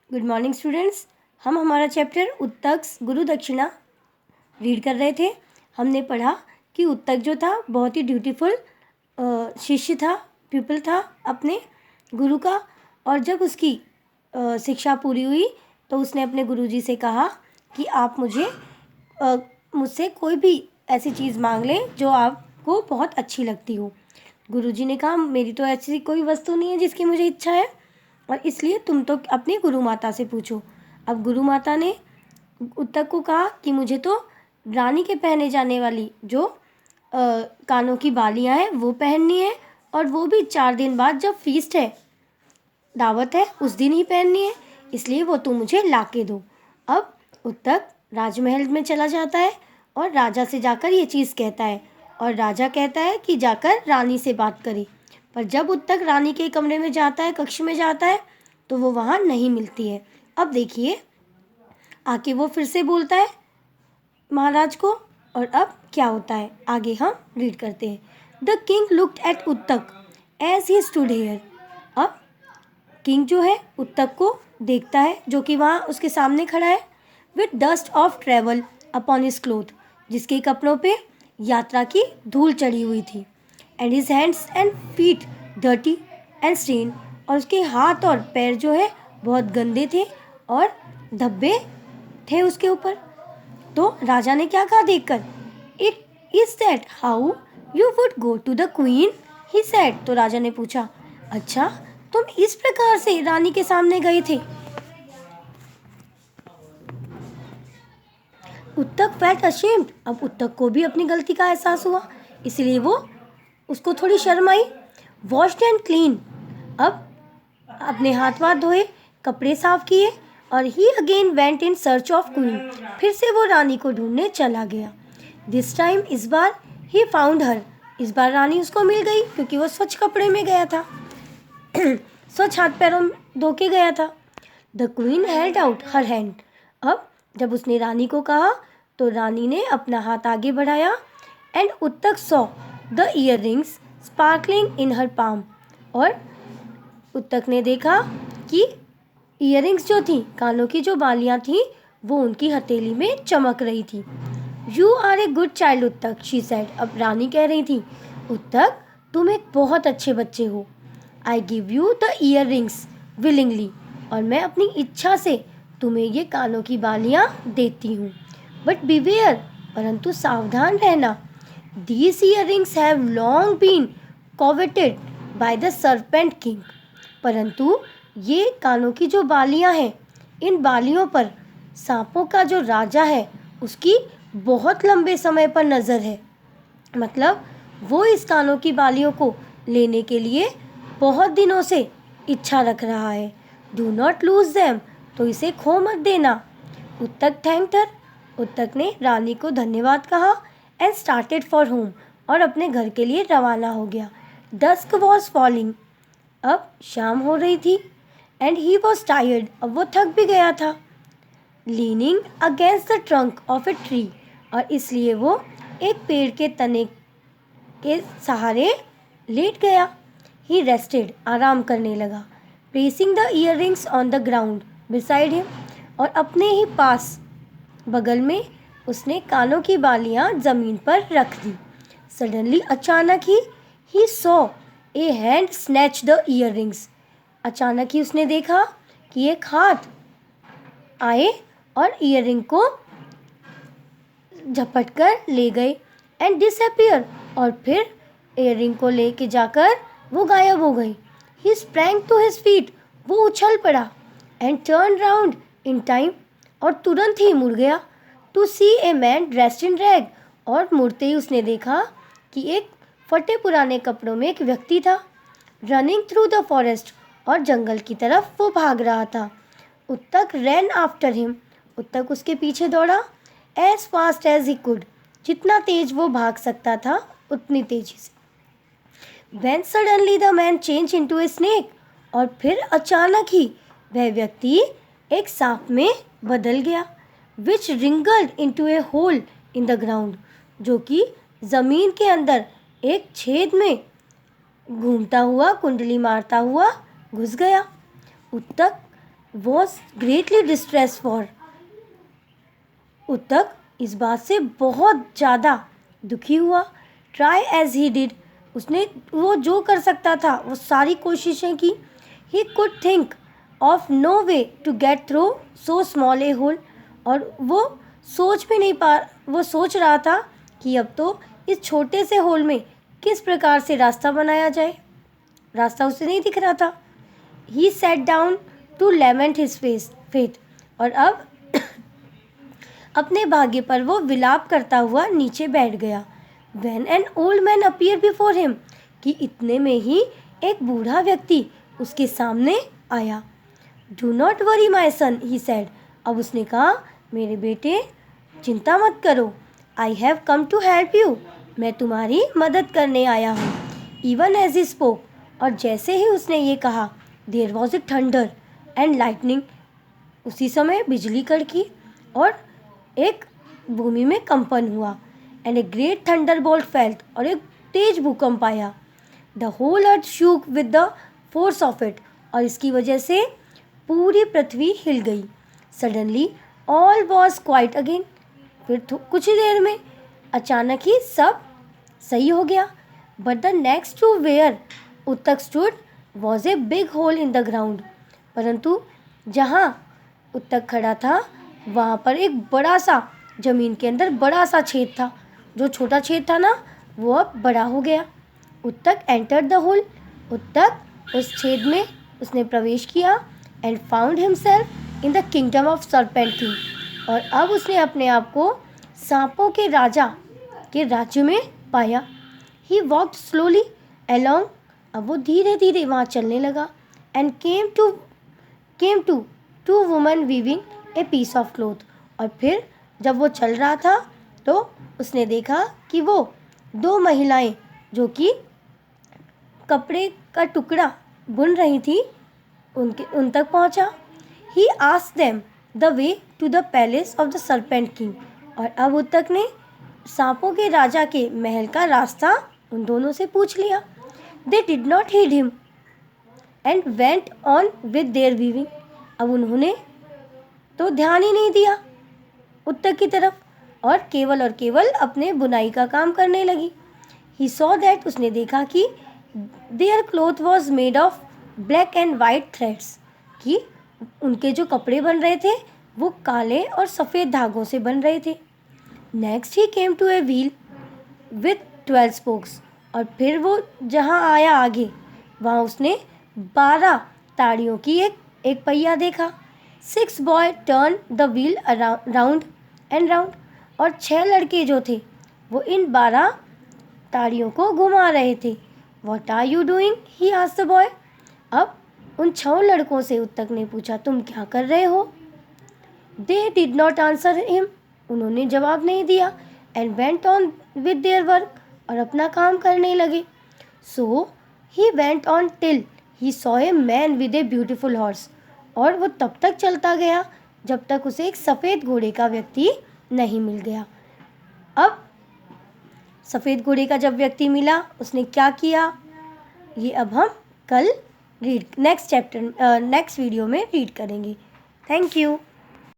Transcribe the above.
Good morning students. हम हमारा chapter उत्तक गुरु दक्षिणा रीड कर रहे थे। हमने पढ़ा कि उत्तक जो था बहुत ही ड्यूटीफुल शिष्य था, प्यूपिल था अपने गुरु का। और जब उसकी शिक्षा पूरी हुई तो उसने अपने गुरुजी से कहा कि आप मुझसे कोई भी ऐसी चीज़ मांग लें जो आपको बहुत अच्छी लगती हो। गुरुजी ने कहा मेरी तो ऐसी कोई वस्तु नहीं है जिसकी मुझे इच्छा है, और इसलिए तुम तो अपनी गुरु माता से पूछो। अब गुरु माता ने उत्तक को कहा कि मुझे तो रानी के पहने जाने वाली जो कानों की बालियां हैं वो पहननी है, और वो भी 4 दिन बाद जब फीस्ट है, दावत है, उस दिन ही पहननी है, इसलिए वो तुम मुझे ला के दो। अब उत्तक राजमहल में चला जाता है और राजा से जाकर ये चीज़ कहता है, और राजा कहता है कि जाकर रानी से बात करे। पर जब उत्तक रानी के कमरे में जाता है, कक्ष में जाता है, तो वो वहाँ नहीं मिलती है। अब देखिए आके वो फिर से बोलता है महाराज को, और अब क्या होता है आगे हम रीड करते हैं। द किंग लुक्ड एट उत्तक एज ही स्टूड हेयर। अब किंग जो है उत्तक को देखता है जो कि वहाँ उसके सामने खड़ा है, with dust of travel upon his cloth, जिसके कपड़ों पे यात्रा की धूल चढ़ी हुई थी, and his hands and feet dirty and stain, और उसके हाथ और पैर जो है बहुत गंदे थे और धब्बे थे उसके ऊपर। तो राजा ने क्या कहा देखकर, it is that how you would go to the queen, he said. तो राजा ने पूछा, अच्छा तुम इस प्रकार से रानी के सामने गए थे। उत्तक फेल्ट अशेम्ड। अब उत्तक को भी अपनी गलती का एहसास हुआ, इसलिए उसको थोड़ी शर्म आई। Washed and clean. अब अपने हाथ वाथ धोए, कपड़े साफ किए, और he again went in search of queen. फिर से वो रानी को ढूंढने चला गया। दिस टाइम, इस बार, ही फाउंड हर। इस बार रानी उसको मिल गई क्योंकि वो स्वच्छ कपड़े में गया था स्वच्छ हाथ पैरों में धो के गया था। The queen held out her hand. अब जब उसने रानी को कहा तो रानी ने अपना हाथ आगे बढ़ाया, एंड उत्तक saw the year rings sparkling in her palm. और उत्तक ने देखा कि ईयरिंग्स जो थी, कानों की जो बालियां थी, वो उनकी हथेली में चमक रही थी। You are a good child Uttak, she said. अब रानी कह रही थी, उत्तक तुम एक बहुत अच्छे बच्चे हो। I give you the year rings willingly, और मैं अपनी इच्छा से तुम्हें ये कानों की बालियां देती हूँ। बट बिवेयर, परंतु सावधान रहना। These earrings have long been coveted by the serpent king. परंतु ये कानों की जो बालियां हैं, इन बालियों पर सांपों का जो राजा है उसकी बहुत लंबे समय पर नज़र है। मतलब वो इस कानों की बालियों को लेने के लिए बहुत दिनों से इच्छा रख रहा है। डू नॉट लूज देम, तो इसे खो मत देना। उत्तक थैंक्ड हर। उत्तक ने रानी को धन्यवाद कहा, एंड स्टार्टेड फॉर होम, और अपने घर के लिए रवाना हो गया। Dusk was falling. अब शाम हो रही थी, एंड ही वॉज टायर्ड। अब वो थक भी गया था। Leaning against the trunk of a tree, और इसलिए वो एक पेड़ के तने के सहारे लेट गया। ही रेस्टेड, आराम करने लगा। Placing the year rings on the ground beside him, और अपने ही पास बगल में उसने कानों की बालियां जमीन पर रख दी। सडनली, अचानक ही saw A hand snatch the year rings. अचानक ही उसने देखा कि एक हाथ आए और ईयररिंग को झपट कर ले गए, एंड डिसअपियर, और फिर ईयररिंग को लेके जाकर वो गायब हो गई। He sprang to his feet, वो उछल पड़ा, and turn round in time, और तुरंत ही मुड़ गया। To see a man dressed in rag, और मुड़ते ही उसने देखा कि एक फटे पुराने कपड़ों में एक व्यक्ति था। रनिंग थ्रू द फॉरेस्ट, और जंगल की तरफ वो भाग रहा था। उत्तक रैन आफ्टर हिम, उत्तक उसके पीछे दौड़ा। As fast as he could, जितना तेज वो भाग सकता था उतनी तेजी से। When suddenly the man changed into a snake, और फिर अचानक ही वह व्यक्ति एक सांप में बदल गया। Which wriggled into a hole in the ground, जो कि जमीन के अंदर एक छेद में घूमता हुआ, कुंडली मारता हुआ घुस गया। उत्तक वॉज ग्रेटली डिस्ट्रेस फॉर। उत्तक इस बात से बहुत ज़्यादा दुखी हुआ। ट्राई एज ही डिड, उसने वो जो कर सकता था वो सारी कोशिशें की। He could think of no way to get through so small a hole, और वो सोच रहा था कि अब तो इस छोटे से होल में किस प्रकार से रास्ता बनाया जाए। रास्ता उसे नहीं दिख रहा था। He sat down to lament his faith, और अब अपने भाग्य पर वो विलाप करता हुआ नीचे बैठ गया। When an old man appeared before him, कि इतने में ही एक बूढ़ा व्यक्ति उसके सामने आया। Do not worry my son, he said. अब उसने कहा, मेरे बेटे चिंता मत करो। I have come to help you. मैं तुम्हारी मदद करने आया हूँ। Even as he spoke, और जैसे ही उसने ये कहा, there was a thunder and lightning. उसी समय बिजली कड़की और एक भूमि में कंपन हुआ। And a great thunderbolt felt, और एक तेज भूकंप आया। The whole earth shook with the force of it, और इसकी वजह से पूरी पृथ्वी हिल गई। Suddenly all was quiet again, फिर कुछ ही देर में अचानक ही सब सही हो गया। But the next to where Uttak stood was a big hole in the ground, परंतु जहाँ उत्तक खड़ा था वहाँ पर एक बड़ा सा जमीन के अंदर बड़ा सा छेद था। जो छोटा छेद था ना वो अब बड़ा हो गया। उत्तक एंटर द होल, उत्तक उस छेद में उसने प्रवेश किया। And found himself in the kingdom of serpent king, और अब उसने अपने आप को सांपों के राजा के राज्य में पाया। ही वॉक्ड स्लोली अलोंग, अब वो धीरे धीरे वहाँ चलने लगा। And came to two woman weaving a piece of cloth, और फिर जब वो चल रहा था तो उसने देखा कि वो दो महिलाएं जो कि कपड़े का टुकड़ा बुन रही थी उन तक पहुंचा। He asked them the way to the palace of the serpent king, और अब उत्तक ने सांपों के राजा के महल का रास्ता उन दोनों से पूछ लिया। They did not heed him and went on with their weaving, अब उन्होंने तो ध्यान ही नहीं दिया उत्तक की तरफ, और केवल अपने बुनाई का काम करने लगी। ही सॉ दैट, उसने देखा कि their cloth was made of black and white threads, कि उनके जो कपड़े बन रहे थे वो काले और सफ़ेद धागों से बन रहे थे। Next he came to a wheel with 12 spokes, और फिर वो जहाँ आया आगे वहाँ उसने 12 ताड़ियों की एक पहिया देखा। 6 boy turn the wheel round and round, और 6 लड़के जो थे वो इन 12 ताड़ियों को घुमा रहे थे। What are you doing, he asked the boy. अब उन 6 लड़कों से उत्तक ने पूछा, तुम क्या कर रहे हो। They did not answer him, उन्होंने जवाब नहीं दिया। And went on with their work, और अपना काम करने लगे। So he went on till he saw a man with a beautiful horse, और वो तब तक चलता गया जब तक उसे एक सफ़ेद घोड़े का व्यक्ति नहीं मिल गया। अब सफ़ेद घोड़े का जब व्यक्ति मिला उसने क्या किया, ये अब हम कल नेक्स्ट वीडियो में रीड करेंगे। Thank you.